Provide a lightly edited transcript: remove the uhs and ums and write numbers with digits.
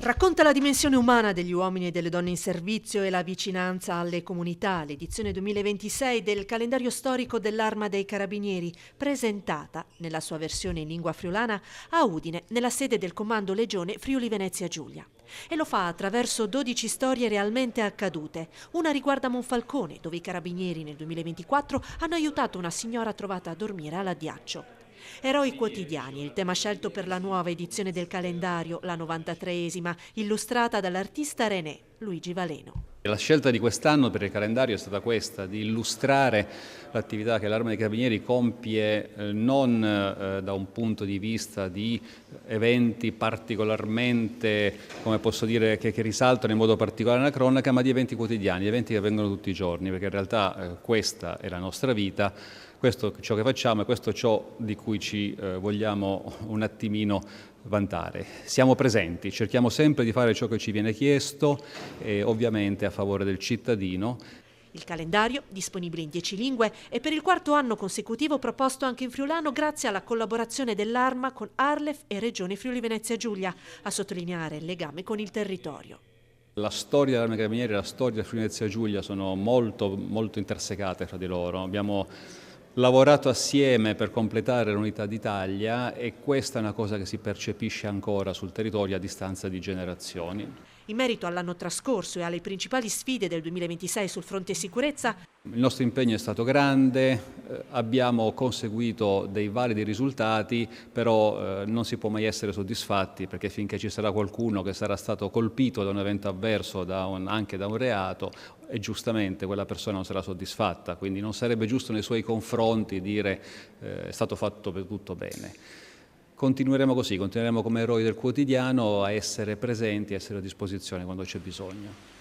Racconta la dimensione umana degli uomini e delle donne in servizio e la vicinanza alle comunità, l'edizione 2026 del calendario storico dell'Arma dei Carabinieri, presentata nella sua versione in lingua friulana a Udine, nella sede del Comando Legione Friuli Venezia Giulia. E lo fa attraverso 12 storie realmente accadute. Una riguarda Monfalcone, dove i carabinieri nel 2024 hanno aiutato una signora trovata a dormire all'addiaccio. Eroi quotidiani, il tema scelto per la nuova edizione del calendario, la 93esima, illustrata dall'artista René Luigi Valeno. La scelta di quest'anno per il calendario è stata questa, di illustrare l'attività che l'Arma dei Carabinieri compie non da un punto di vista di eventi particolarmente, come posso dire, che risaltano in modo particolare la cronaca, ma di eventi quotidiani, eventi che avvengono tutti i giorni, perché in realtà questa è la nostra vita, questo è ciò che facciamo e questo è ciò di cui ci vogliamo un attimino vantare. Siamo presenti, cerchiamo sempre di fare ciò che ci viene chiesto e ovviamente a favore del cittadino. Il calendario, disponibile in 10 lingue, è per il quarto anno consecutivo proposto anche in friulano grazie alla collaborazione dell'Arma con Arlef e Regione Friuli Venezia Giulia, a sottolineare il legame con il territorio. La storia dell'Arma dei Carabinieri e la storia del Friuli Venezia Giulia sono molto intersecate fra di loro. Abbiamo lavorato assieme per completare l'unità d'Italia e questa è una cosa che si percepisce ancora sul territorio a distanza di generazioni. In merito all'anno trascorso e alle principali sfide del 2026 sul fronte sicurezza, il nostro impegno è stato grande, abbiamo conseguito dei validi risultati, però non si può mai essere soddisfatti perché finché ci sarà qualcuno che sarà stato colpito da un evento avverso, anche da un reato, e giustamente quella persona non sarà soddisfatta, quindi non sarebbe giusto nei suoi confronti dire è stato fatto per tutto bene. Continueremo così, continueremo come eroi del quotidiano a essere presenti, a essere a disposizione quando c'è bisogno.